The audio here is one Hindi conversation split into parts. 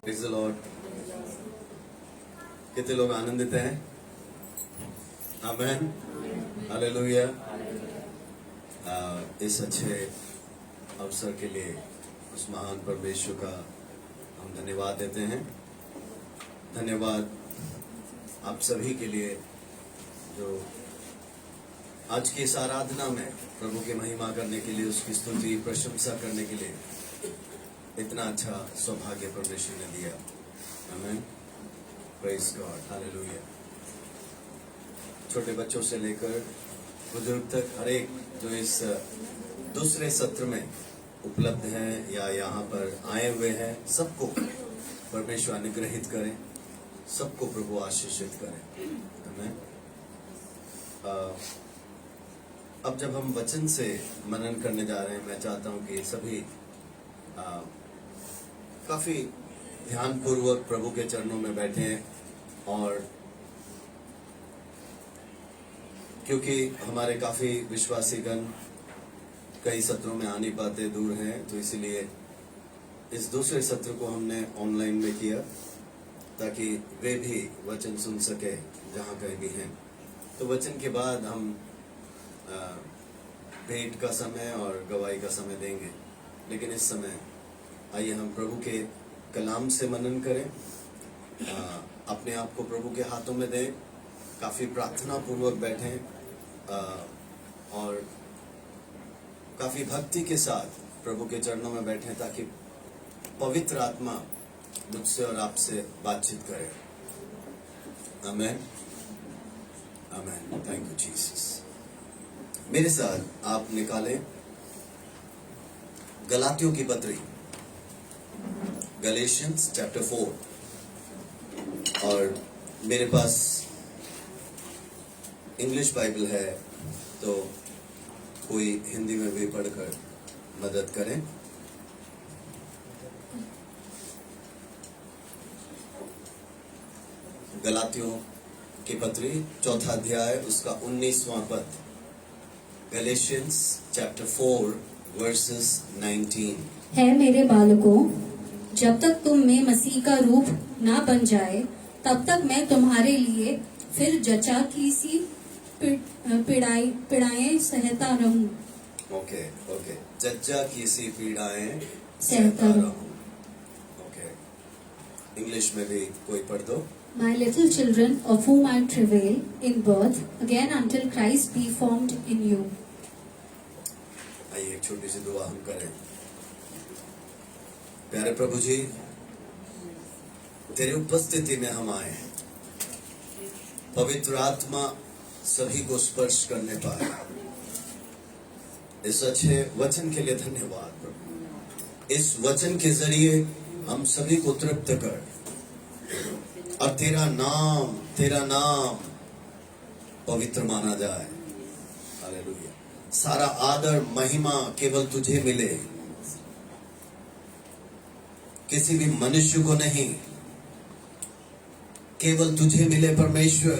Praise the Lord. कितने लोग आनंदित हैं? आमेन, हालेलुया। इस अच्छे अवसर के लिए उस महान परमेश्वर का हम धन्यवाद देते हैं। धन्यवाद आप सभी के लिए जो आज की इस आराधना में प्रभु की महिमा करने के लिए, उसकी स्तुति प्रशंसा करने के लिए इतना अच्छा सौभाग्य परमेश्वर ने दिया। आमेन, प्रेज गॉड, हालेलुया। छोटे बच्चों से लेकर बुजुर्ग तक हर एक जो इस दूसरे सत्र में उपलब्ध हैं या यहाँ पर आए हुए हैं, सबको परमेश्वर अनुग्रहित करें, सबको प्रभु आशीषित करें। आमेन। अब जब हम वचन से मनन करने जा रहे हैं, मैं चाहता हूँ कि सभी काफी ध्यानपूर्वक प्रभु के चरणों में बैठे हैं, और क्योंकि हमारे काफी विश्वासीगण कई सत्रों में आ नहीं पाते, दूर हैं, तो इसलिए इस दूसरे सत्र को हमने ऑनलाइन में किया ताकि वे भी वचन सुन सके जहाँ कहीं भी हैं। तो वचन के बाद हम भेंट का समय और गवाही का समय देंगे, लेकिन इस समय आइए हम प्रभु के कलाम से मनन करें, अपने आप को प्रभु के हाथों में दें, काफी प्रार्थना पूर्वक बैठें और काफी भक्ति के साथ प्रभु के चरणों में बैठें, ताकि पवित्र आत्मा मुझसे और आपसे बातचीत करे। Amen, amen. Thank you Jesus. मेरे साथ आप निकालें गलातियों की पत्री, गैलेशियंस चैप्टर 4, और मेरे पास इंग्लिश बाइबल है, तो कोई हिंदी में भी पढ़कर मदद करें। गलातियों की पत्री 4 अध्याय उसका 19वां पद, गैलेशियंस चैप्टर 4 वर्सेस 19। है मेरे बालकों, जब तक तुम में मसीह का रूप ना बन जाए, तब तक मैं तुम्हारे लिए फिर जचा की सी पीड़ाएं सहता रहूं। ओके, जज्जा की सी पीड़ाएं सहता रहूं। ओके, इंग्लिश में भी कोई पढ़ दो। My little children, of whom I travail in birth, again until Christ be formed in you. आइए एक छोटी सी दुआ हम करें। प्यारे प्रभु जी, तेरे उपस्थिति में हम आए हैं, पवित्र आत्मा सभी को स्पर्श करने पाए। इस अच्छे वचन के लिए धन्यवाद प्रभु। इस वचन के जरिए हम सभी को तृप्त कर, और तेरा नाम पवित्र माना जाए। हालेलुया। सारा आदर महिमा केवल तुझे मिले, किसी भी मनुष्य को नहीं, केवल तुझे मिले परमेश्वर।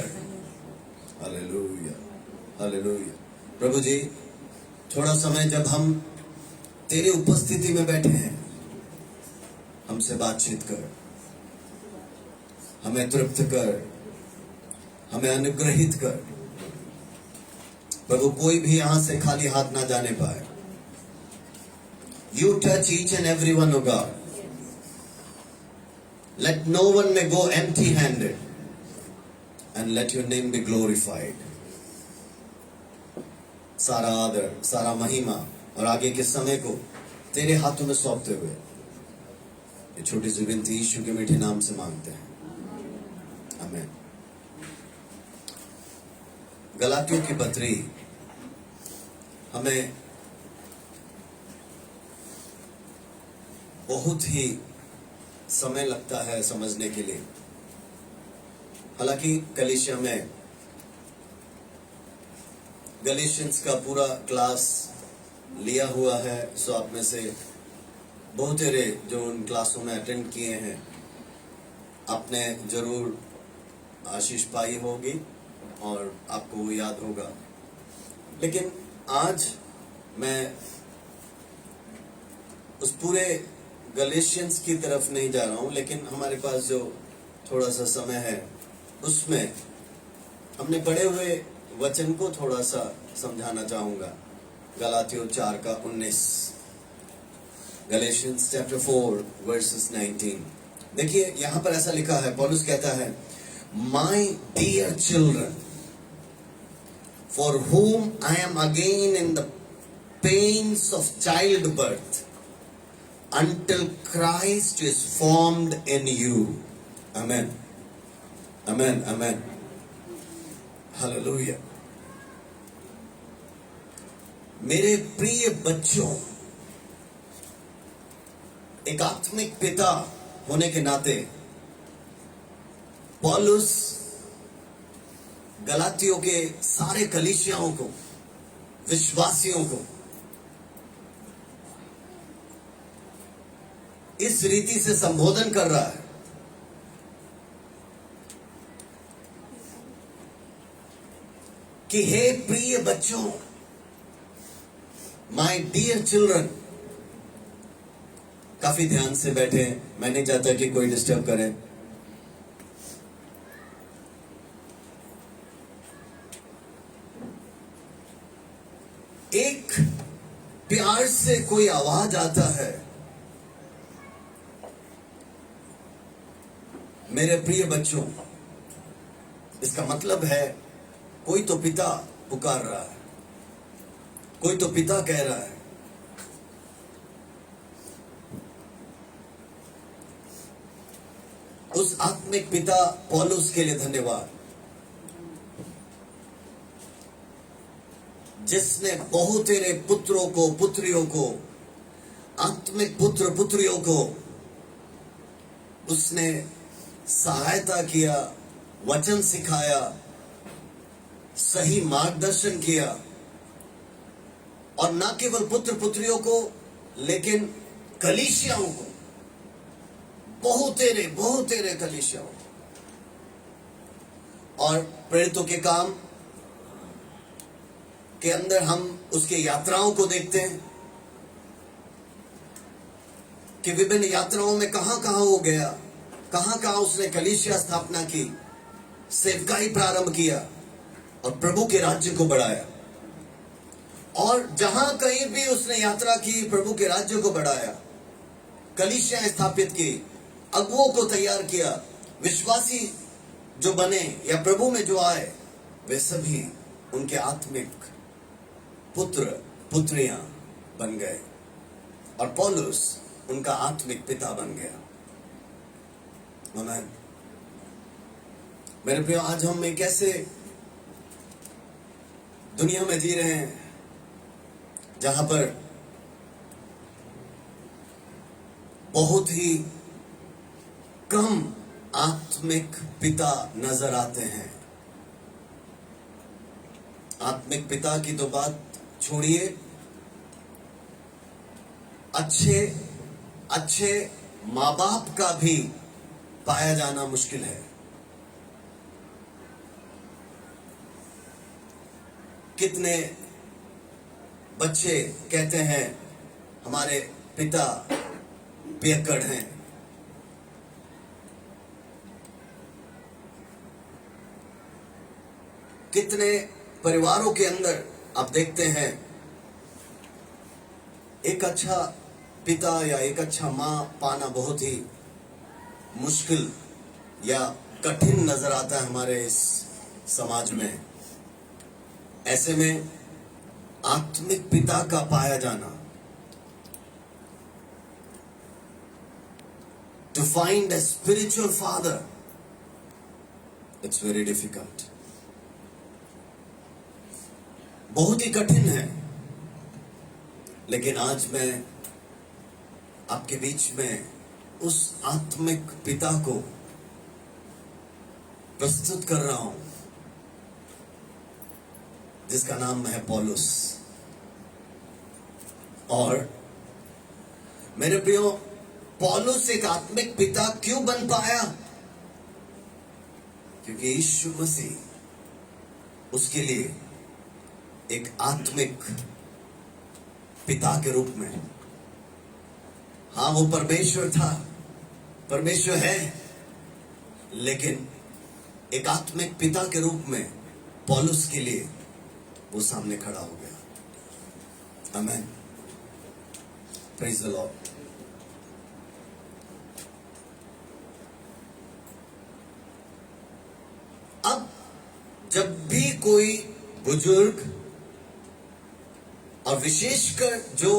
Hallelujah, hallelujah. प्रभु जी, थोड़ा समय जब हम तेरी उपस्थिति में बैठे हैं, हमसे बातचीत कर, हमें तृप्त कर, हमें अनुग्रहित कर। प्रभु, कोई भी यहां से खाली हाथ ना जाने पाए। You touch each and every one, O God. Let no one may go empty-handed, and let your name be glorified. सारा आदर, सारा महिमा और आगे के समय को तेरे हाथों में सौंपते हुए ये छोटी सी विनती यीशु के मीठे नाम से मांगते हैं, आमीन। गलातियों की पत्री हमें बहुत ही समय लगता है समझने के लिए। हालांकि कलीसिया में गैलेशियंस का पूरा क्लास लिया हुआ है, सो आप में से बहुत सारे जो उन क्लासों में अटेंड किए हैं, आपने जरूर आशीष पाई होगी और आपको वो याद होगा। लेकिन आज मैं उस पूरे गलेशियंस की तरफ नहीं जा रहा हूं, लेकिन हमारे पास जो थोड़ा सा समय है उसमें हमने पढ़े हुए वचन को थोड़ा सा समझाना चाहूंगा। गलातियों 4 का 19, गलेशियंस चैप्टर 4 वर्सेस 19। देखिए यहां पर ऐसा लिखा है, पौलुस कहता है, my dear children, for whom I am again in the pains of childbirth until Christ is formed in you. Amen. Amen. Amen. Hallelujah. मेरे प्रिय बच्चों, एक आत्मिक पिता होने के नाते पौलुस गलातियों के सारे कलीसियाओं को, विश्वासियों को इस रीति से संबोधन कर रहा है कि हे प्रिय बच्चों, माय डियर चिल्ड्रन। काफी ध्यान से बैठे, मैं नहीं चाहता कि कोई डिस्टर्ब करे। एक प्यार से कोई आवाज आता है, मेरे प्रिय बच्चों। इसका मतलब है कोई तो पिता पुकार रहा है, कोई तो पिता कह रहा है। उस आत्मिक पिता पौलुस के लिए धन्यवाद, जिसने बहुतेरे पुत्रों को, पुत्रियों को, आत्मिक पुत्र पुत्रियों को उसने सहायता किया, वचन सिखाया, सही मार्गदर्शन किया। और न केवल पुत्र पुत्रियों को, लेकिन कलीसियाओं को, बहुतेरे कलीसियाओं। और प्रेरितों के काम के अंदर हम उसके यात्राओं को देखते हैं कि विभिन्न यात्राओं में कहां कहां वो गया, कहां कहां उसने कलीसिया स्थापना की, सेवकाई प्रारंभ किया और प्रभु के राज्य को बढ़ाया। और जहां कहीं भी उसने यात्रा की, प्रभु के राज्य को बढ़ाया, कलीसियाएं स्थापित की, अगुओं को तैयार किया, विश्वासी जो बने या प्रभु में जो आए, वे सभी उनके आत्मिक पुत्र पुत्रियां बन गए और पौलुस उनका आत्मिक पिता बन गया। आमीन। मेरे प्रियो, आज हम एक ऐसे दुनिया में जी रहे हैं जहां पर बहुत ही कम आत्मिक पिता नजर आते हैं। आत्मिक पिता की तो बात छोड़िए, अच्छे माँ बाप का भी पाया जाना मुश्किल है। कितने बच्चे कहते हैं हमारे पिता पियक्कड़ हैं, कितने परिवारों के अंदर आप देखते हैं एक अच्छा पिता या एक अच्छा मां पाना बहुत ही मुश्किल या कठिन नजर आता है हमारे इस समाज में। ऐसे में आत्मिक पिता का पाया जाना, to find a spiritual father, it's very difficult, बहुत ही कठिन है। लेकिन आज मैं आपके बीच में उस आत्मिक पिता को प्रस्तुत कर रहा हूं जिसका नाम है पौलुस। और मेरे प्रियो, पौलुस एक आत्मिक पिता क्यों बन पाया? क्योंकि यीशु मसीह उसके लिए एक आत्मिक पिता के रूप में हाँ, वो परमेश्वर था, परमेश्वर है, लेकिन एक आत्मिक पिता के रूप में पौलुस के लिए वो सामने खड़ा हो गया। आमीन, प्रेज द लॉर्ड। अब जब भी कोई बुजुर्ग और विशेषकर जो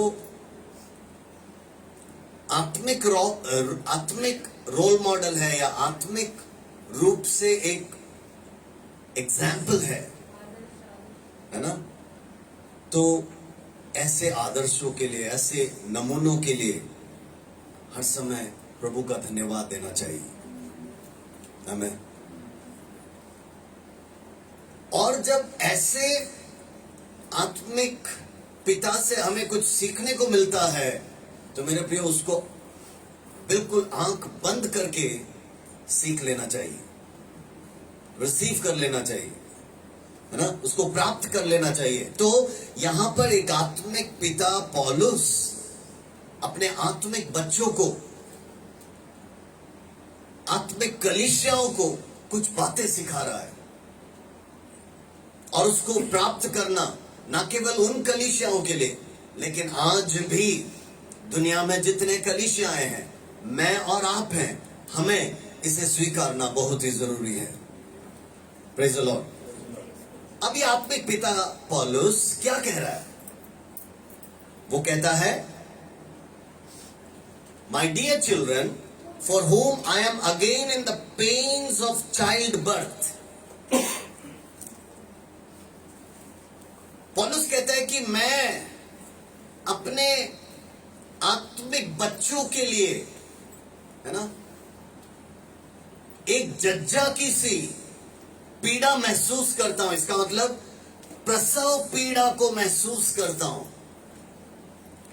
आत्मिक रोल मॉडल है या आत्मिक रूप से एक एग्जाम्पल है ना, तो ऐसे आदर्शों के लिए, ऐसे नमूनों के लिए हर समय प्रभु का धन्यवाद देना चाहिए। आमीन। और जब ऐसे आत्मिक पिता से हमें कुछ सीखने को मिलता है तो मेरे प्रिय उसको बिल्कुल आंख बंद करके सीख लेना चाहिए, रिसीव कर लेना चाहिए, है ना, उसको प्राप्त कर लेना चाहिए। तो यहां पर एक आत्मिक पिता पौलुस अपने आत्मिक बच्चों को, आत्मिक कलीसियाओं को कुछ बातें सिखा रहा है, और उसको प्राप्त करना ना केवल उन कलीसियाओं के लिए, लेकिन आज भी दुनिया में जितने कलीसियाएं हैं, मैं और आप हैं, हमें इसे स्वीकारना बहुत ही जरूरी है। Praise the Lord. अब ये आत्मिक पिता पौलुस क्या कह रहा है? वो कहता है, my dear children, for whom I am again in the pains of childbirth. पौलुस कहता है कि मैं अपने आत्मिक बच्चों के लिए, है ना, एक जज्जा की सी पीड़ा महसूस करता हूं। इसका मतलब प्रसव पीड़ा को महसूस करता हूं।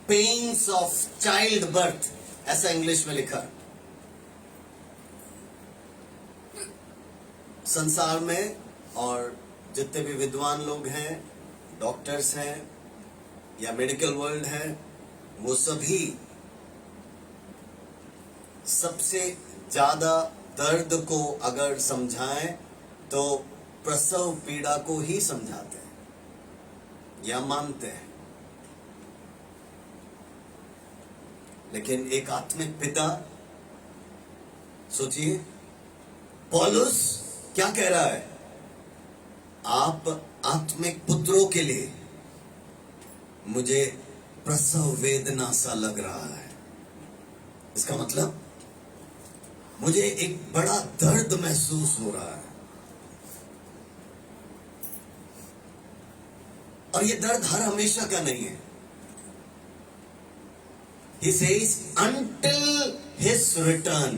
पेन्स ऑफ चाइल्ड बर्थ, ऐसा इंग्लिश में लिखा। संसार में और जितने भी विद्वान लोग हैं, डॉक्टर्स हैं या मेडिकल वर्ल्ड है, वो सभी सबसे ज्यादा दर्द को अगर समझाएं तो प्रसव पीड़ा को ही समझाते हैं या मानते हैं। लेकिन एक आत्मिक पिता, सोचिए पौलुस क्या कह रहा है? आप आत्मिक पुत्रों के लिए, मुझे प्रसव वेदना सा लग रहा है। इसका मतलब मुझे एक बड़ा दर्द महसूस हो रहा है, और ये दर्द हर हमेशा का नहीं है। He says until his return,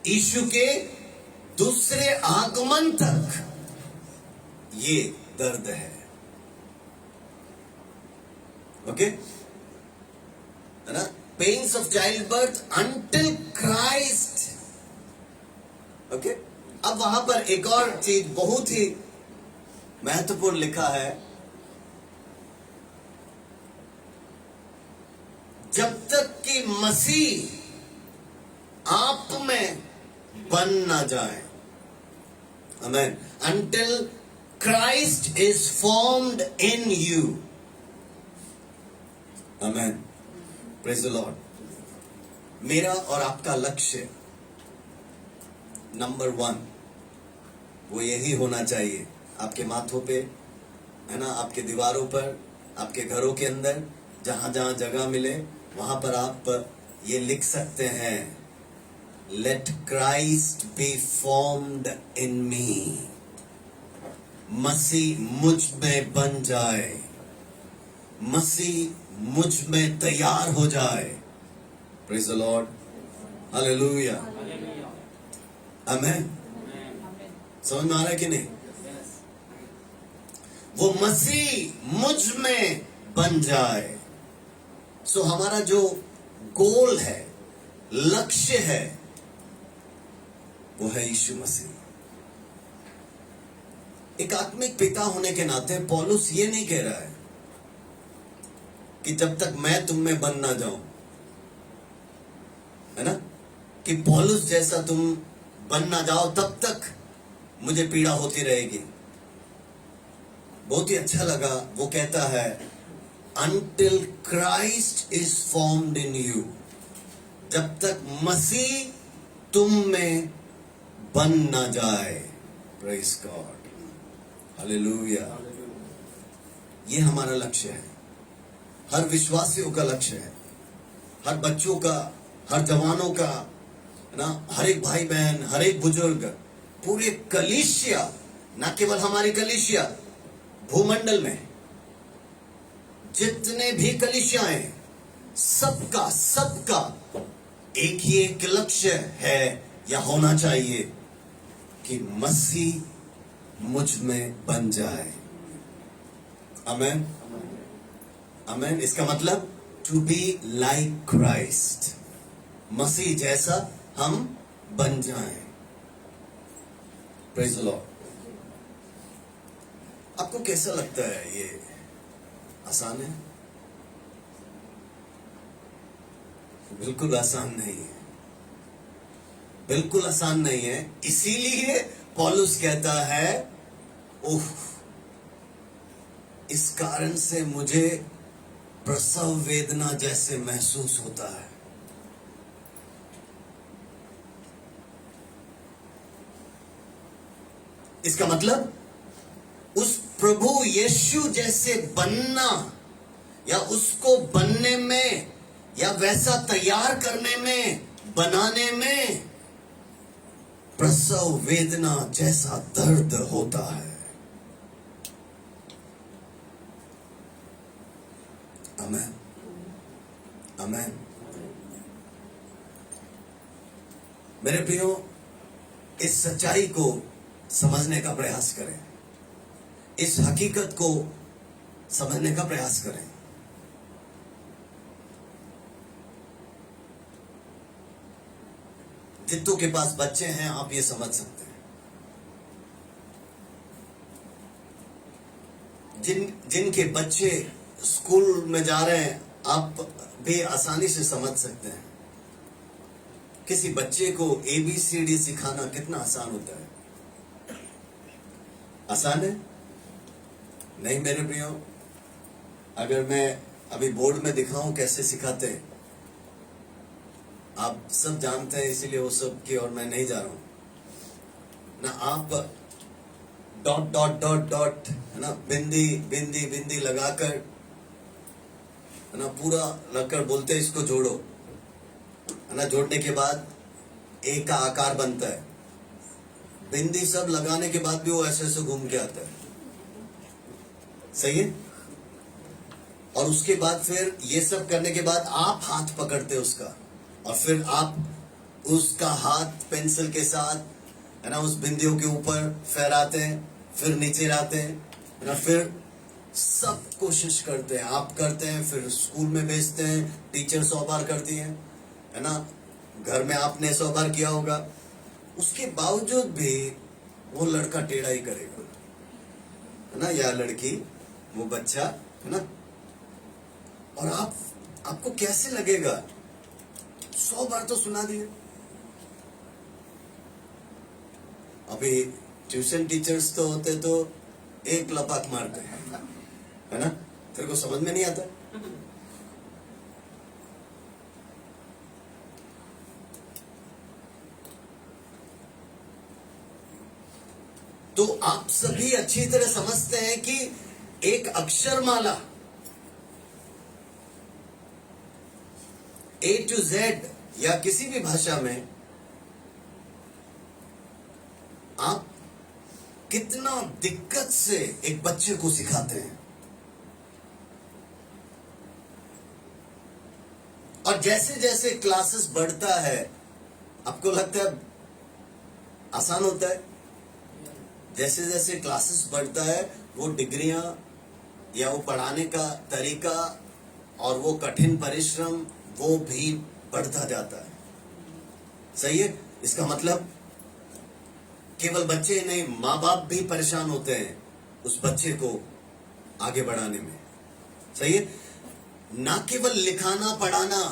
यीशु के दूसरे आगमन तक ये दर्द है। ओके, है ना? Pains of child birth until Christ. Okay, अब वहां पर एक और चीज बहुत ही महत्वपूर्ण लिखा है, जब तक कि मसीह आप में बन ना जाए। आमीन। Until Christ is formed in you. आमीन, प्रेज द लॉर्ड। मेरा और आपका लक्ष्य नंबर 1 वो यही होना चाहिए। आपके माथों पे, है ना, आपके दीवारों पर, आपके घरों के अंदर, जहां जहां जगह मिले वहां पर आप ये लिख सकते हैं, let Christ be formed in me. मसीह मुझ में बन जाए, मसीह मुझ में तैयार हो जाए। प्रेज द लॉर्ड, हालेलुया, आमीन। समझ में आ रहा है कि नहीं? वो मसीह मुझ में बन जाए। सो हमारा जो गोल है, लक्ष्य है, वो है यीशु मसीह। एक आत्मिक पिता होने के नाते पौलुस ये नहीं कह रहा है कि जब तक मैं तुम में बन ना जाऊं है ना, कि पौलुस जैसा तुम बन ना जाओ तब तक मुझे पीड़ा होती रहेगी। बहुत ही अच्छा लगा, वो कहता है until Christ is formed in you, जब तक मसीह तुम में बन ना जाए। Praise God, hallelujah. ये हमारा लक्ष्य है, हर विश्वासियों का लक्ष्य है, हर बच्चों का, हर जवानों का, है ना, हर एक भाई बहन, हर एक बुजुर्ग, पूरे कलीसिया, ना केवल हमारी कलीसिया, भूमंडल में जितने भी कलीसियाएं, सबका सबका एक ही एक लक्ष्य है या होना चाहिए कि मसीह मुझ में बन जाए। आमेन, आमेन। इसका मतलब टू बी लाइक क्राइस्ट, मसीह जैसा हम बन जाएं। Praise the Lord. आपको कैसा लगता है, ये आसान है? बिल्कुल आसान नहीं है, बिल्कुल आसान नहीं है। इसीलिए पौलुस कहता है, उफ, इस कारण से मुझे प्रसव वेदना जैसे महसूस होता है। इसका मतलब उस प्रभु यीशु जैसे बनना या उसको बनने में या वैसा तैयार करने में, बनाने में प्रसव वेदना जैसा दर्द होता है। आमेन, आमेन। मेरे प्रियो, इस सच्चाई को समझने का प्रयास करें, इस हकीकत को समझने का प्रयास करें। जितों के पास बच्चे हैं, आप ये समझ सकते हैं। जिनके बच्चे स्कूल में जा रहे हैं, आप भी आसानी से समझ सकते हैं। किसी बच्चे को ABCD सिखाना कितना आसान होता है? आसान है? नहीं मेरे प्रियो। अगर मैं अभी बोर्ड में दिखाऊं कैसे सिखाते हैं, आप सब जानते हैं, इसीलिए वो सब की ओर मैं नहीं जा रहा हूं ना। आप डॉट डॉट डॉट डॉट, है ना, बिंदी बिंदी बिंदी लगाकर, है ना, पूरा रखकर बोलते हैं इसको जोड़ो, है ना। जोड़ने के बाद ए का आकार बनता है। बिंदी सब लगाने के बाद भी वो ऐसे ऐसे घूम के आता है, सही है। और उसके बाद फिर ये सब करने के बाद आप हाथ पकड़ते उसका, और फिर आप उसका हाथ पेंसिल के साथ, है ना, उस बिंदियों के ऊपर फहराते हैं, फिर नीचे लाते हैं, है ना, फिर सब कोशिश करते हैं, आप करते हैं, फिर स्कूल में भेजते हैं, टीचर 100 बार करती है ना, घर में आपने 100 बार किया होगा। उसके बावजूद भी वो लड़का टेढ़ा ही करेगा, है ना, या लड़की, वो बच्चा, है ना। और आपको कैसे लगेगा? 100 बार तो सुना दिए। अभी ट्यूशन टीचर्स तो होते तो एक लपाक मारते हैं, है ना, तेरे को समझ में नहीं आता। तो आप सभी अच्छी तरह समझते हैं कि एक अक्षरमाला A to Z या किसी भी भाषा में आप कितना दिक्कत से एक बच्चे को सिखाते हैं। और जैसे जैसे क्लासेस बढ़ता है, आपको लगता है आसान होता है? जैसे जैसे क्लासेस बढ़ता है, वो डिग्रियां या वो पढ़ाने का तरीका और वो कठिन परिश्रम वो भी बढ़ता जाता है, सही है। इसका मतलब केवल बच्चे नहीं, माँ बाप भी परेशान होते हैं उस बच्चे को आगे बढ़ाने में, सही है। ना केवल लिखाना पढ़ाना,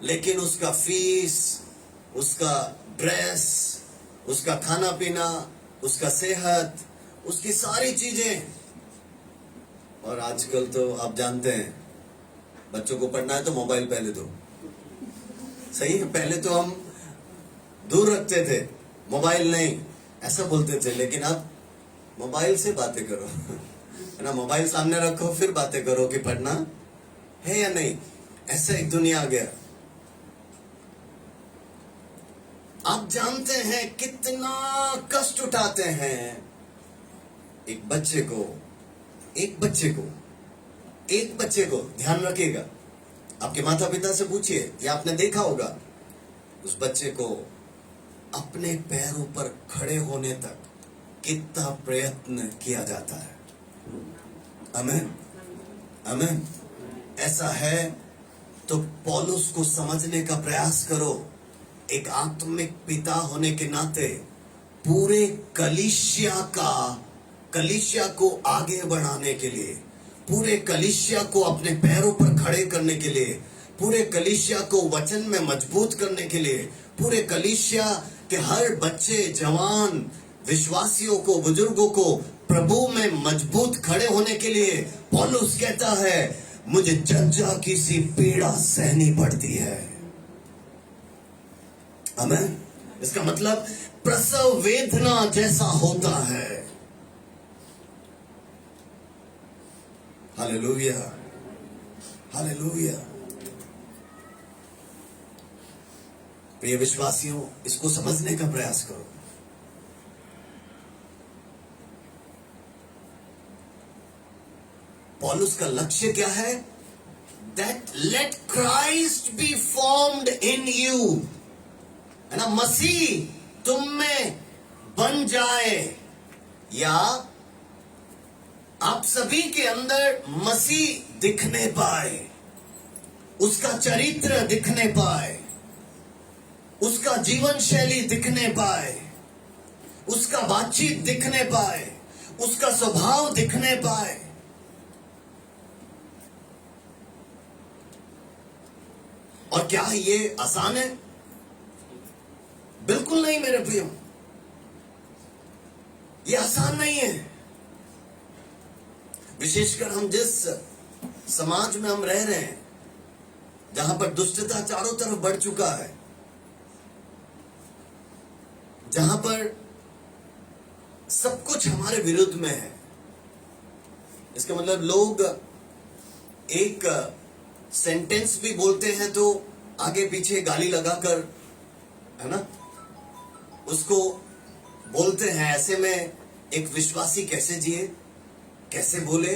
लेकिन उसका फीस, उसका ड्रेस, उसका खाना पीना, उसका सेहत, उसकी सारी चीजें। और आजकल तो आप जानते हैं, बच्चों को पढ़ना है तो मोबाइल पहले दो। सही है, पहले तो हम दूर रखते थे, मोबाइल नहीं ऐसा बोलते थे, लेकिन अब मोबाइल से बातें करो, है ना। मोबाइल सामने रखो फिर बातें करो कि पढ़ना है या नहीं। ऐसा एक दुनिया आ गया। आप जानते हैं कितना कष्ट उठाते हैं एक बच्चे को ध्यान रखिएगा, आपके माता पिता से पूछिए या आपने देखा होगा, उस बच्चे को अपने पैरों पर खड़े होने तक कितना प्रयत्न किया जाता है। आमीन, आमीन। ऐसा है तो पौलुस को समझने का प्रयास करो। एक आत्मिक पिता होने के नाते पूरे कलीसिया को आगे बढ़ाने के लिए, पूरे कलीसिया को अपने पैरों पर खड़े करने के लिए, पूरे कलीसिया को वचन में मजबूत करने के लिए, पूरे कलीसिया के हर बच्चे, जवान, विश्वासियों को, बुजुर्गों को प्रभु में मजबूत खड़े होने के लिए पौलुस कहता है, मुझे जज्जा की सी पीड़ा सहनी पड़ती है। आमीन। इसका मतलब प्रसव वेदना जैसा होता है। Hallelujah, hallelujah. प्रिय विश्वासियों, इसको समझने का प्रयास करो। पौलुस का लक्ष्य क्या है? That let Christ be formed in you, है ना। मसीह तुम में बन जाए, या आप सभी के अंदर मसीह दिखने पाए, उसका चरित्र दिखने पाए, उसका जीवन शैली दिखने पाए, उसका बातचीत दिखने पाए, उसका स्वभाव दिखने पाए। और क्या ये आसान है? बिल्कुल नहीं मेरे प्रियो, ये आसान नहीं है। विशेषकर हम जिस समाज में हम रह रहे हैं, जहां पर दुष्टता चारों तरफ बढ़ चुका है, जहां पर सब कुछ हमारे विरुद्ध में है। इसका मतलब लोग एक सेंटेंस भी बोलते हैं तो आगे पीछे गाली लगाकर, है ना, उसको बोलते हैं। ऐसे में एक विश्वासी कैसे जिए, कैसे बोले?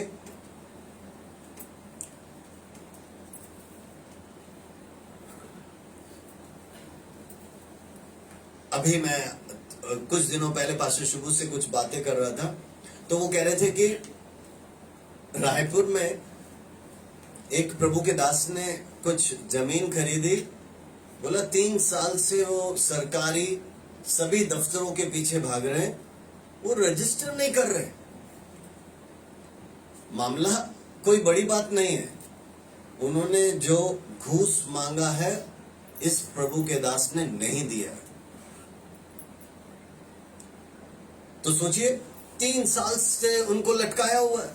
अभी मैं कुछ दिनों पहले पास्टर शुभू से कुछ बातें कर रहा था, तो वो कह रहे थे कि रायपुर में एक प्रभु के दास ने कुछ जमीन खरीदी। बोला 3 साल से वो सरकारी सभी दफ्तरों के पीछे भाग रहे हैं, वो रजिस्टर नहीं कर रहे। मामला कोई बड़ी बात नहीं है, उन्होंने जो घूस मांगा है इस प्रभु के दास ने नहीं दिया। तो सोचिए, 3 साल से उनको लटकाया हुआ है।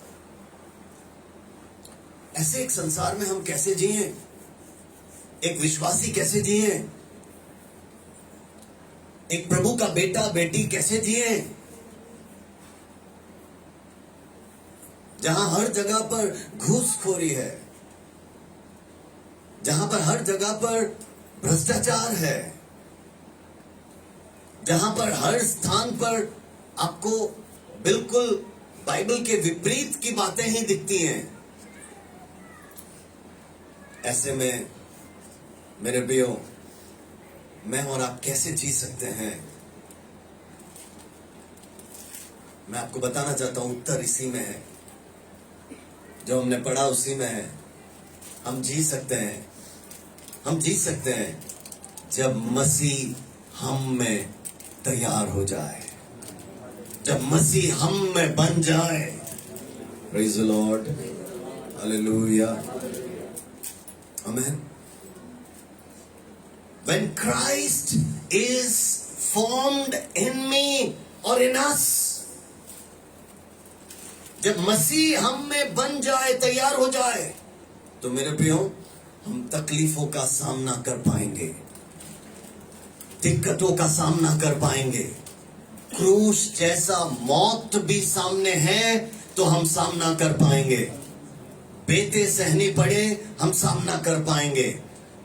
ऐसे एक संसार में हम कैसे जिए? एक विश्वासी कैसे जिए? एक प्रभु का बेटा बेटी कैसे जिए? जहां हर जगह पर घूसखोरी है, जहां पर हर जगह पर भ्रष्टाचार है, जहां पर हर स्थान पर आपको बिल्कुल बाइबल के विपरीत की बातें ही दिखती हैं। ऐसे में मेरे प्रियो, मैं और आप कैसे जी सकते हैं? मैं आपको बताना चाहता हूं, उत्तर इसी में है, जो हमने पढ़ा उसी में है। हम जी सकते हैं जब मसीह हम में तैयार हो जाए, जब मसीह हम में बन जाए। प्रेज द लॉर्ड, हालेलुया, आमीन। When Christ is formed in me or in us, जब मसीह हम में बन जाए, तैयार हो जाए, तो मेरे प्रियो हम तकलीफों का सामना कर पाएंगे, दिक्कतों का सामना कर पाएंगे। क्रूस जैसा मौत भी सामने है तो हम सामना कर पाएंगे। बेटे सहनी पड़े हम सामना कर पाएंगे,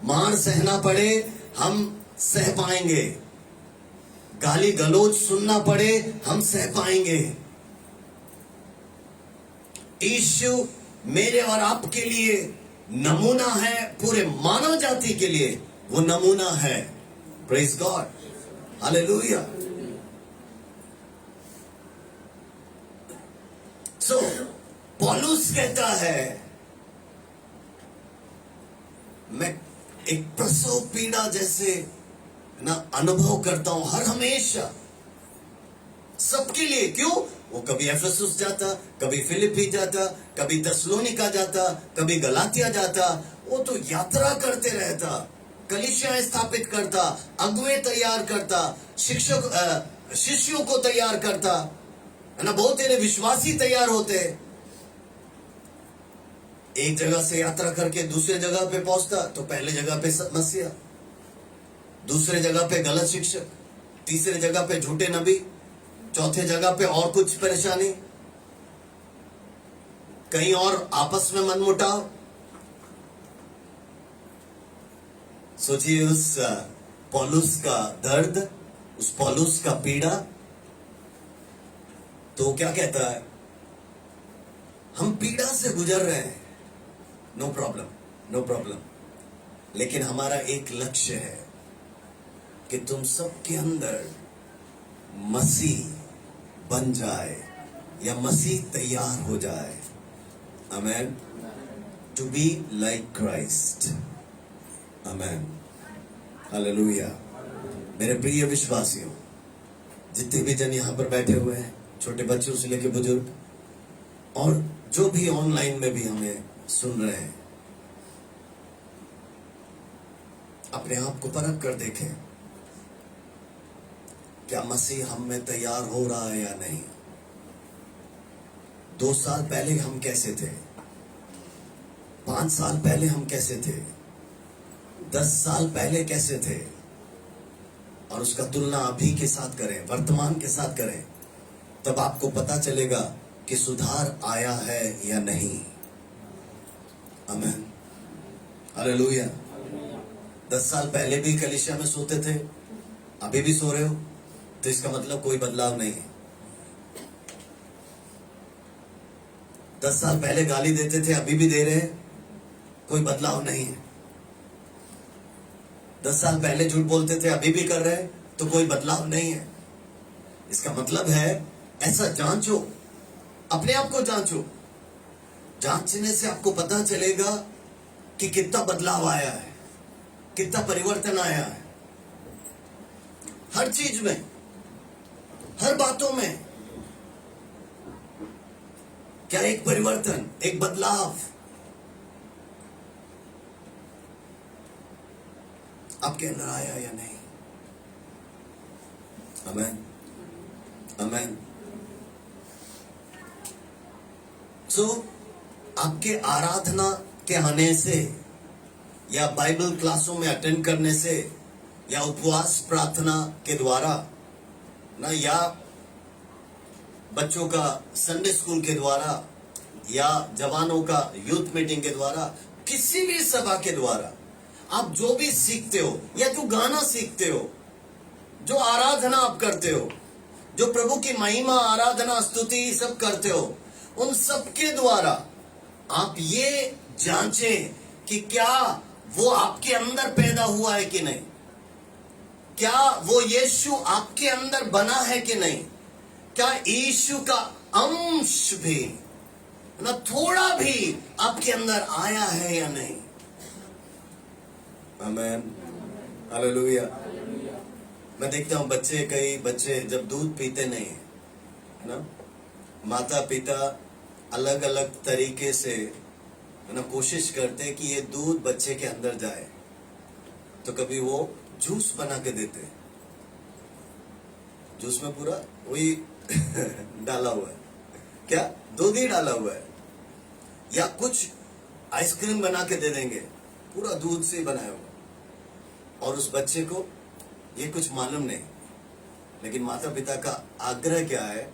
मार सहना पड़े हम सह पाएंगे, गाली गलौज सुनना पड़े हम सह पाएंगे। यीशु मेरे और आपके लिए नमूना है, पूरे मानव जाति के लिए वो नमूना है। Praise God, hallelujah. सो पौलुस कहता है, मैं एक प्रसव पीड़ा जैसे ना अनुभव करता हूं हर हमेशा, सबके लिए। क्यों? वो कभी एफेसुस जाता, कभी फिलिपी जाता, कभी थेसलोनिका जाता, कभी गलातिया जाता। वो तो यात्रा करते रहता, कलीसिया स्थापित करता, अगुवे तैयार करता, शिष्यों को तैयार करता, है ना। बहुत तेरे विश्वासी तैयार होते। एक जगह से यात्रा करके दूसरे जगह पे पहुंचता तो पहले जगह पे समस्या, दूसरे जगह पे गलत शिक्षक, तीसरे जगह पे झूठे नबी, चौथे जगह पे और कुछ परेशानी, कहीं और आपस में मनमुटाव। सोचिए उस पौलुस का दर्द, उस पौलुस का पीड़ा। तो क्या कहता है? हम पीड़ा से गुजर रहे हैं, नो प्रॉब्लम, नो प्रॉब्लम, लेकिन हमारा एक लक्ष्य है कि तुम सबके अंदर मसीह बन जाए या मसीह तैयार हो जाए। Amen. To be like Christ. Amen, hallelujah. मेरे प्रिय विश्वासियों, जितने भी जन यहां पर बैठे हुए हैं, छोटे बच्चों से लेकर बुजुर्ग, और जो भी ऑनलाइन में भी हमें सुन रहे हैं, अपने आप को परख कर देखें, क्या मसीह हम में तैयार हो रहा है या नहीं। 2 साल पहले हम कैसे थे, 5 साल पहले हम कैसे थे, 10 साल पहले कैसे थे, और उसका तुलना अभी के साथ करें, वर्तमान के साथ करें, तब आपको पता चलेगा कि सुधार आया है या नहीं। आमीन, हालेलुया। 10 साल पहले भी कलीसिया में सोते थे, अभी भी सो रहे हो, तो इसका मतलब कोई बदलाव नहीं है। 10 साल पहले गाली देते थे, अभी भी दे रहे हैं, कोई बदलाव नहीं है। 10 साल पहले झूठ बोलते थे, अभी भी कर रहे हैं, तो कोई बदलाव नहीं है। इसका मतलब है, ऐसा जांचो, अपने आप को जांचो। जांचने से आपको पता चलेगा कि कितना बदलाव आया है, कितना परिवर्तन आया है। हर चीज में, हर बातों में क्या एक परिवर्तन, एक बदलाव आपके अंदर आया या नहीं। आमीन, आमीन। सो आपके आराधना के आने से, या बाइबल क्लासों में अटेंड करने से, या उपवास प्रार्थना के द्वारा ना, या बच्चों का संडे स्कूल के द्वारा, या जवानों का यूथ मीटिंग के द्वारा, किसी भी सभा के द्वारा आप जो भी सीखते हो, या जो गाना सीखते हो, जो आराधना आप करते हो, जो प्रभु की महिमा, आराधना, स्तुति सब करते हो, उन सब के द्वारा आप ये जांचें कि क्या वो आपके अंदर पैदा हुआ है कि नहीं, क्या वो यीशु आपके अंदर बना है कि नहीं, क्या यीशु का अंश भी ना थोड़ा भी आपके अंदर आया है या नहीं। आमीन, हालेलुया। मैं देखता हूं बच्चे, कई बच्चे जब दूध पीते नहीं है ना, माता पिता अलग अलग तरीके से ना कोशिश करते कि ये दूध बच्चे के अंदर जाए, तो कभी वो जूस बना के देते हैं, जूस में पूरा वही डाला हुआ है, क्या दूध ही डाला हुआ है, या कुछ आइसक्रीम बना के दे देंगे पूरा दूध से ही बनाया हुआ, और उस बच्चे को ये कुछ मालूम नहीं, लेकिन माता पिता का आग्रह क्या है,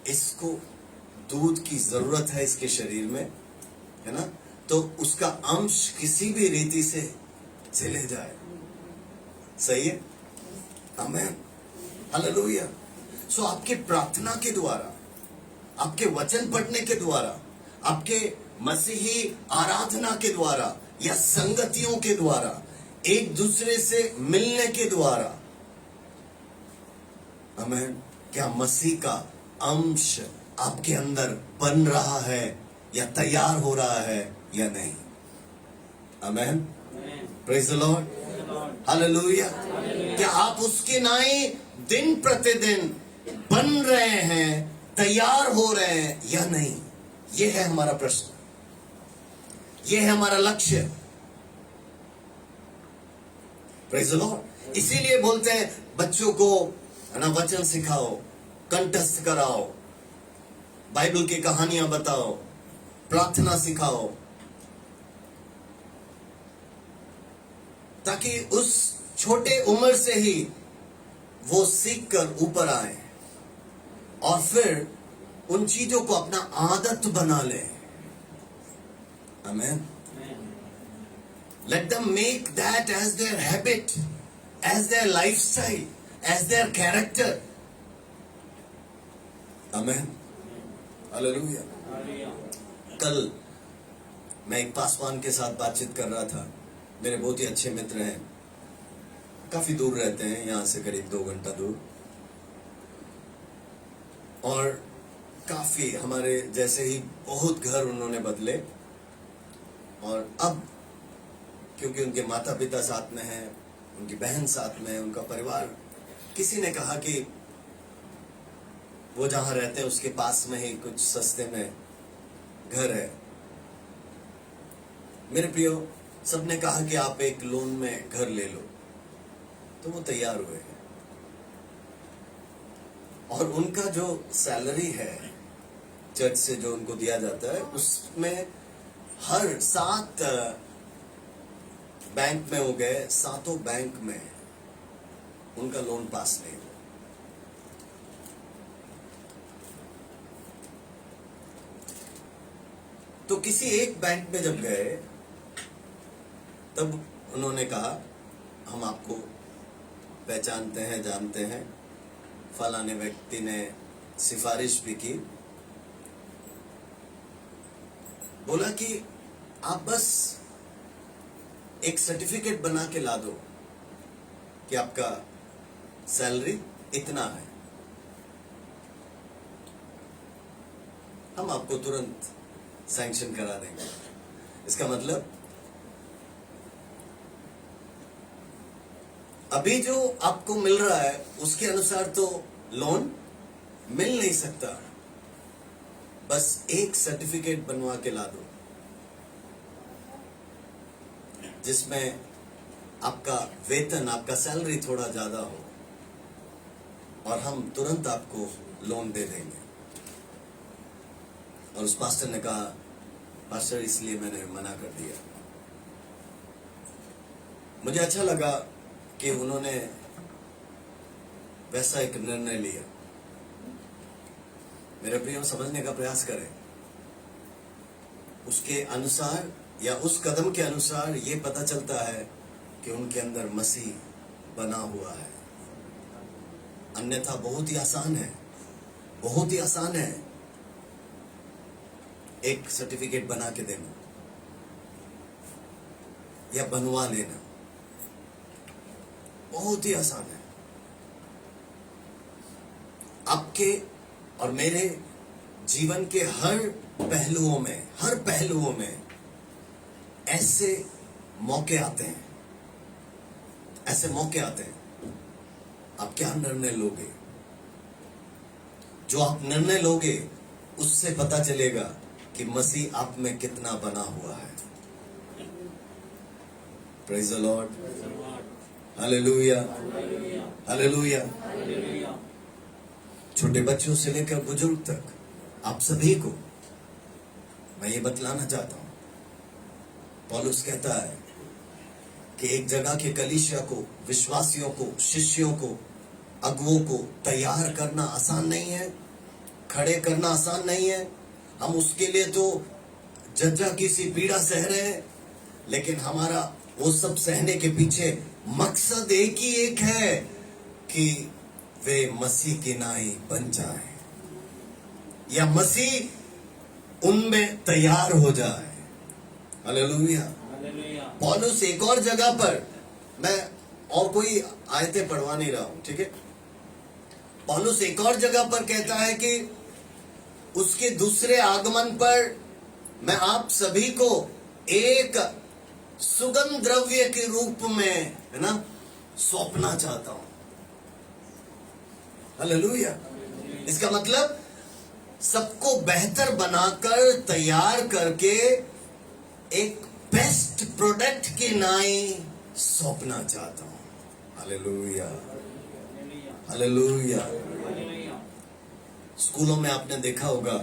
इसको दूध की जरूरत है इसके शरीर में, है ना, तो उसका अंश किसी भी रीति से चले जाए। सही है, आमीन, हालेलुया। सो आपके प्रार्थना के द्वारा, आपके वचन पढ़ने के द्वारा, आपके मसीही आराधना के द्वारा या संगतियों के द्वारा, एक दूसरे से मिलने के द्वारा, आमीन, क्या मसीह का अंश आपके अंदर बन रहा है या तैयार हो रहा है या नहीं? आमीन, प्रेज द लॉर्ड, हालेलुया। क्या आप उसके नाई दिन प्रतिदिन बन रहे हैं, तैयार हो रहे हैं या नहीं? यह है हमारा प्रश्न, यह है हमारा लक्ष्य। Praise the Lord. इसीलिए बोलते हैं बच्चों को ना वचन सिखाओ, कंठस्थ कराओ, बाइबल की कहानियां बताओ, प्रार्थना सिखाओ, ताकि उस छोटे उम्र से ही वो सीख कर ऊपर आए और फिर उन चीजों को अपना आदत बना ले। आमीन। Let them make that as their habit, as their lifestyle, as their character. Amen. Hallelujah. कल मैं एक पासवान के साथ बातचीत कर रहा था। मेरे बहुत ही अच्छे मित्र हैं, काफी दूर रहते हैं यहाँ से, करीब 2 घंटा दूर, और काफी हमारे जैसे ही बहुत घर उन्होंने बदले, और अब क्योंकि उनके माता पिता साथ में हैं, उनकी बहन साथ में है, उनका परिवार, किसी ने कहा कि वो जहां रहते हैं उसके पास में ही कुछ सस्ते में घर है। मेरे प्रियो, सबने कहा कि आप एक लोन में घर ले लो, तो वो तैयार हुए हैं, और उनका जो सैलरी है चर्च से जो उनको दिया जाता है, उसमें हर 7 बैंक में हो गए, 7 बैंक में उनका लोन पास नहीं हुआ। तो किसी एक बैंक में जब गए, तब उन्होंने कहा हम आपको पहचानते हैं, जानते हैं, फलाने व्यक्ति ने सिफारिश भी की, बोला कि आप बस एक सर्टिफिकेट बना के ला दो कि आपका सैलरी इतना है, हम आपको तुरंत सैंक्शन करा देंगे। इसका मतलब अभी जो आपको मिल रहा है उसके अनुसार तो लोन मिल नहीं सकता, बस एक सर्टिफिकेट बनवा के ला दो जिसमें आपका वेतन, आपका सैलरी थोड़ा ज्यादा हो, और हम तुरंत आपको लोन दे देंगे। और उस पास्टर ने कहा, पास्टर इसलिए मैंने मना कर दिया। मुझे अच्छा लगा कि उन्होंने वैसा एक निर्णय लिया। मेरे प्रियो, समझने का प्रयास करें, उसके अनुसार या उस कदम के अनुसार ये पता चलता है कि उनके अंदर मसीह बना हुआ है। अन्यथा बहुत ही आसान है, बहुत ही आसान है एक सर्टिफिकेट बना के देना या बनवा लेना, बहुत ही आसान है। आपके और मेरे जीवन के हर पहलुओं में ऐसे मौके आते हैं, ऐसे मौके आते हैं। आप क्या निर्णय लोगे? जो आप निर्णय लोगे उससे पता चलेगा कि मसीह आप में कितना बना हुआ है। Praise the Lord, hallelujah, hallelujah. छोटे बच्चों से लेकर बुजुर्ग तक आप सभी को मैं ये बतलाना चाहता हूं, पौलुस कहता है कि एक जगह के कलीसिया को, विश्वासियों को, शिष्यों को, अगुओं को तैयार करना आसान नहीं है, खड़े करना आसान नहीं है। हम उसके लिए तो जज्जा की सी पीड़ा सह रहे हैं, लेकिन हमारा वो सब सहने के पीछे मकसद एक ही एक है कि वे मसीह की नाई बन जाए, या मसीह उनमें तैयार हो जाए। हालेलुया। पौलुस एक और जगह पर, मैं और कोई आयतें पढ़वा नहीं रहा हूं, ठीक है। पौलुस एक और जगह पर कहता है कि उसके दूसरे आगमन पर मैं आप सभी को एक सुगंध द्रव्य के रूप में, है ना, सौंपना चाहता हूं। हालेलुया। इसका मतलब सबको बेहतर बनाकर, तैयार करके एक बेस्ट प्रोडक्ट की नाई सौंपना चाहता हूं। Hallelujah, hallelujah. स्कूलों में आपने देखा होगा,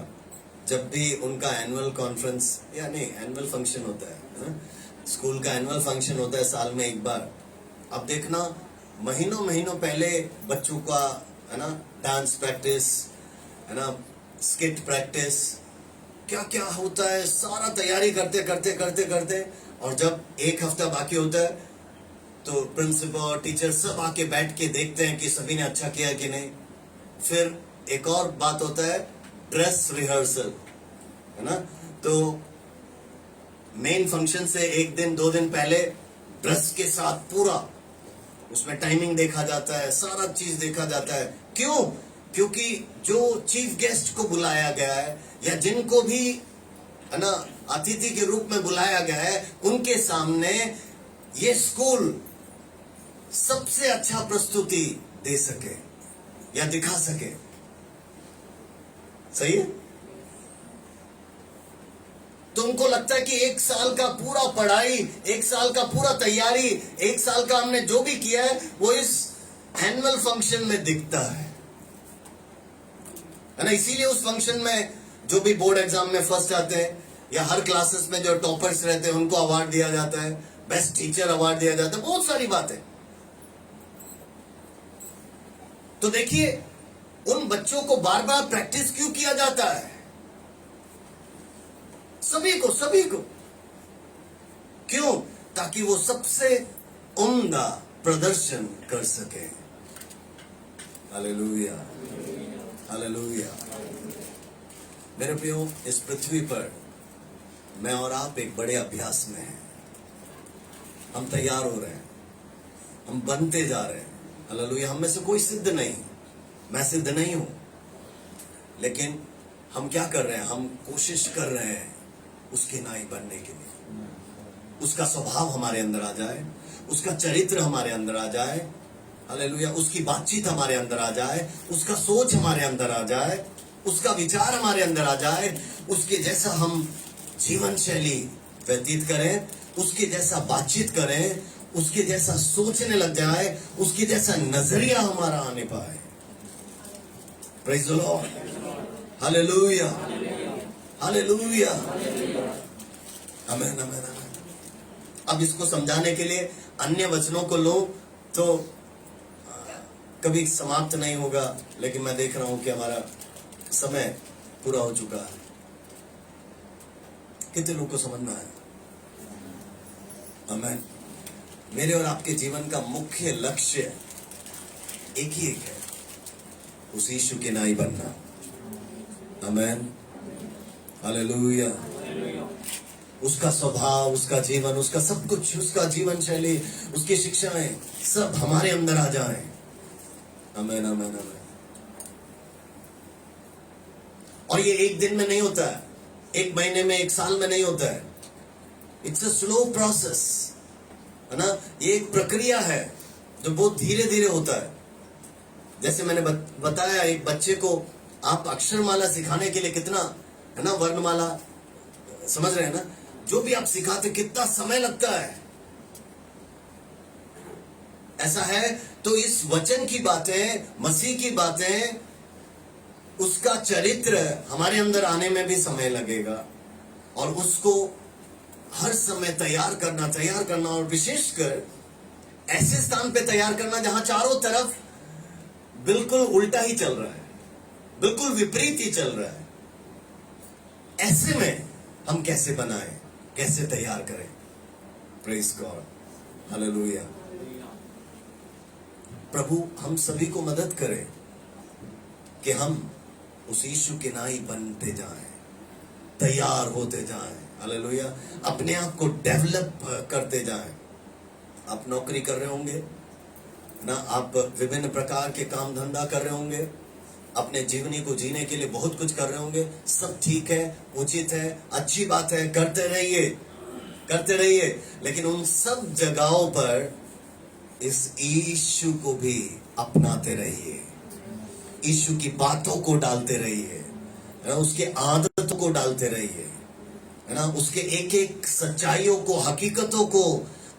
जब भी उनका एनुअल कॉन्फ्रेंस या नहीं एनुअल फंक्शन होता है ना, स्कूल का एनुअल फंक्शन होता है साल में एक बार। अब देखना, महीनों महीनों पहले बच्चों का, है ना, डांस प्रैक्टिस, है ना, स्किट प्रैक्टिस, क्या क्या होता है, सारा तैयारी करते करते करते करते, और जब एक हफ्ता बाकी होता है तो प्रिंसिपल और टीचर सब आके बैठ के देखते हैं कि सभी ने अच्छा किया कि नहीं। फिर एक और बात होता है, ड्रेस रिहर्सल, है ना। तो मेन फंक्शन से एक दिन दो दिन पहले ड्रेस के साथ पूरा उसमें टाइमिंग देखा जाता है, सारा चीज देखा जाता है। क्यों? क्योंकि जो चीफ गेस्ट को बुलाया गया है, या जिनको भी, है ना, अतिथि के रूप में बुलाया गया है, उनके सामने ये स्कूल सबसे अच्छा प्रस्तुति दे सके या दिखा सके। सही है? तुमको लगता है कि एक साल का पूरा पढ़ाई, एक साल का पूरा तैयारी, एक साल का हमने जो भी किया है वो इस एनुअल फंक्शन में दिखता है ना। इसीलिए उस फंक्शन में जो भी बोर्ड एग्जाम में फर्स्ट आते हैं, या हर क्लासेस में जो टॉपर्स रहते हैं उनको अवार्ड दिया जाता है, बेस्ट टीचर अवार्ड दिया जाता है, बहुत सारी बातें। तो देखिए, उन बच्चों को बार बार प्रैक्टिस क्यों किया जाता है? सभी को क्यों? ताकि वो सबसे उम्दा प्रदर्शन कर सके। Hallelujah, hallelujah. मेरे प्रियो, इस पृथ्वी पर मैं और आप एक बड़े अभ्यास में हैं। हम तैयार हो रहे हैं, हम बनते जा रहे हैं। हालेलुया। हम में से कोई सिद्ध नहीं, मैं सिद्ध नहीं हूं, लेकिन हम क्या कर रहे हैं? हम कोशिश कर रहे हैं उसकी नाई बनने के लिए। उसका स्वभाव हमारे अंदर आ जाए, उसका चरित्र हमारे अंदर आ जाए। हालेलुया। उसकी बातचीत हमारे अंदर आ जाए, उसका सोच हमारे अंदर आ जाए, उसका विचार हमारे अंदर आ जाए, उसके जैसा हम जीवन शैली व्यतीत करें, उसके जैसा बातचीत करें, उसके जैसा सोचने लग जाए, उसके जैसा नजरिया हमारा आने पाए। Praise the Lord. Hallelujah, hallelujah, आमीन, आमीन, आमीन। अब इसको समझाने के लिए अन्य वचनों को लो तो कभी समाप्त नहीं होगा, लेकिन मैं देख रहा हूं कि हमारा समय पूरा हो चुका है। कितने लोग को समझ में आया? आमीन। मेरे और आपके जीवन का मुख्य लक्ष्य एक ही एक है, उस यीशु के नाई बनना। आमीन, हालेलुया। उसका स्वभाव, उसका जीवन, उसका सब कुछ, उसका जीवन शैली, उसकी शिक्षाएं सब हमारे अंदर आ जाएं। आमीन, आमीन, आमीन। और ये एक दिन में नहीं होता है, एक महीने में, एक साल में नहीं होता है। इट्स अ स्लो प्रोसेस, है ना। ये एक प्रक्रिया है जो बहुत धीरे धीरे होता है। जैसे मैंने बताया, एक बच्चे को आप अक्षरमाला सिखाने के लिए कितना, है ना, वर्णमाला, समझ रहे हैं ना, जो भी आप सिखाते कितना समय लगता है। ऐसा है तो इस वचन की बातें, मसीह की बातें, उसका चरित्र हमारे अंदर आने में भी समय लगेगा, और उसको हर समय तैयार करना, और विशेषकर ऐसे स्थान पे तैयार करना जहां चारों तरफ बिल्कुल उल्टा ही चल रहा है, बिल्कुल विपरीत ही चल रहा है। ऐसे में हम कैसे बनाएं, कैसे तैयार करें? Praise God, hallelujah. प्रभु हम सभी को मदद करे कि हम उस यीशु के नाई बनते जाएं, तैयार होते जाएं, हालेलुया। अपने आप को डेवलप करते जाएं। आप नौकरी कर रहे होंगे ना, आप विभिन्न प्रकार के काम धंधा कर रहे होंगे, अपने जीवनी को जीने के लिए बहुत कुछ कर रहे होंगे। सब ठीक है, उचित है, अच्छी बात है, करते रहिए। लेकिन उन सब जगहों पर इस यीशु को भी अपनाते रहिए, यीशु की बातों को डालते रहिए, है ना, उसके आदतों को डालते रहिए, है ना, उसके एक एक सच्चाइयों को, हकीकतों को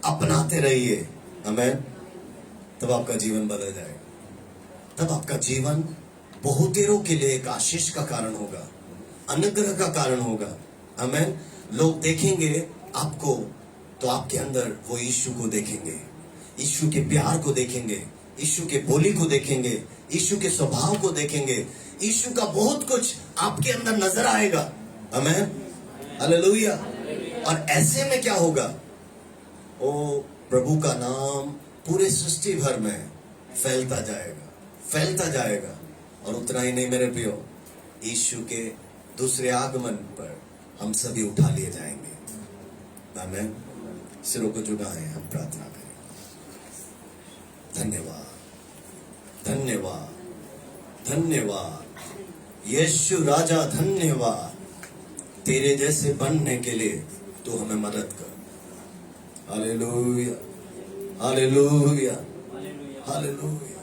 अपनाते रहिए। आमीन। तब आपका जीवन बदल जाएगा, तब आपका जीवन बहुतेरों के लिए एक आशीष का कारण होगा, अनुग्रह का कारण होगा। आमीन। लोग देखेंगे आपको तो आपके अंदर वो यीशु को देखेंगे, यीशु के प्यार को देखेंगे, यीशु के बोली को देखेंगे, यीशु के स्वभाव को देखेंगे, यीशु का बहुत कुछ आपके अंदर नजर आएगा। आमीन, हालेलुया। और ऐसे में क्या होगा? ओ प्रभु का नाम पूरे सृष्टि भर में फैलता जाएगा। और उतना ही नहीं मेरे प्रियो, यीशु के दूसरे आगमन पर हम सभी उठा लिए जाएंगे। आमीन। सिरों को झुकाएं, हम प्रार्थना करें। धन्यवाद, धन्यवाद, धन्यवाद यीशु राजा, धन्यवाद तेरे जैसे बनने के लिए तू हमें मदद कर। Hallelujah, hallelujah, hallelujah.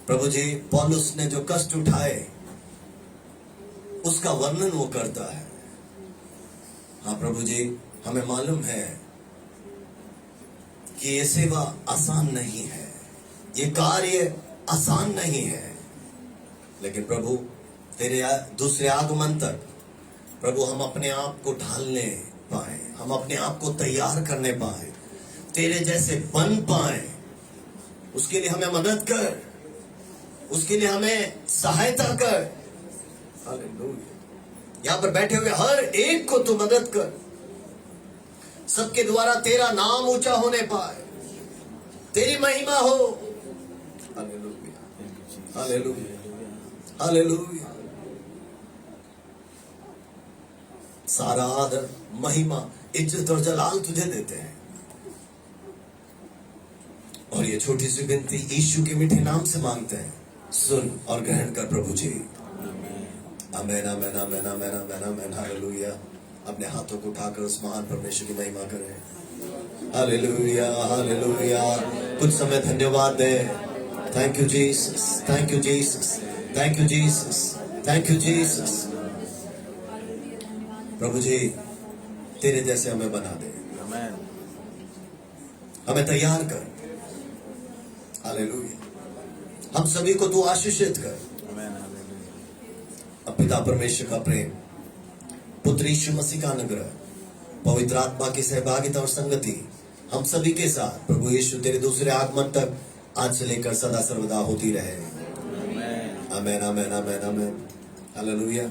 प्रभु जी, पौलुस ने जो कष्ट उठाए उसका वर्णन वो करता है। हाँ प्रभु जी, हमें मालूम है कि ये सेवा आसान नहीं है, ये कार्य आसान नहीं है, लेकिन प्रभु तेरे दूसरे आगमन तक प्रभु हम अपने आप को ढालने पाए, हम अपने आप को तैयार करने पाए, तेरे जैसे बन पाए, उसके लिए हमें मदद कर, उसके लिए हमें सहायता कर। हालेलुया। यहां पर बैठे हुए हर एक को तू मदद कर, सबके द्वारा तेरा नाम ऊंचा होने पाए, तेरी महिमा हो। Hallelujah, hallelujah, hallelujah. सारा आदर, महिमा, इज्जत और जलाल तुझे देते हैं। और ये छोटी सी विनती यीशु के मीठे नाम से मांगते हैं, सुन और ग्रहण कर प्रभु जी। आमीन, आमीन, आमीन, आमीन, आमीन, आमीन। हालेलुया। अपने हाथों को उठाकर उस महान परमेश्वर की महिमा करें। Hallelujah, hallelujah. कुछ समय धन्यवाद दे। Thank you Jesus, thank you Jesus, thank you Jesus, thank you Jesus. प्रभु जी, तेरे जैसे हमें बना दे, हमें तैयार कर। हालेलुया। हम सभी को तू आशीषित कर। अब पिता परमेश्वर का प्रेम, पुत्र यीशु मसीह का अनुग्रह, पवित्र आत्मा की सहभागिता और संगति हम सभी के साथ प्रभु यीशु तेरे दूसरे आगमन तक आज से लेकर सदा सर्वदा होती रहे। आमीन, आमीन, आमीन, आमीन। हालेलुया।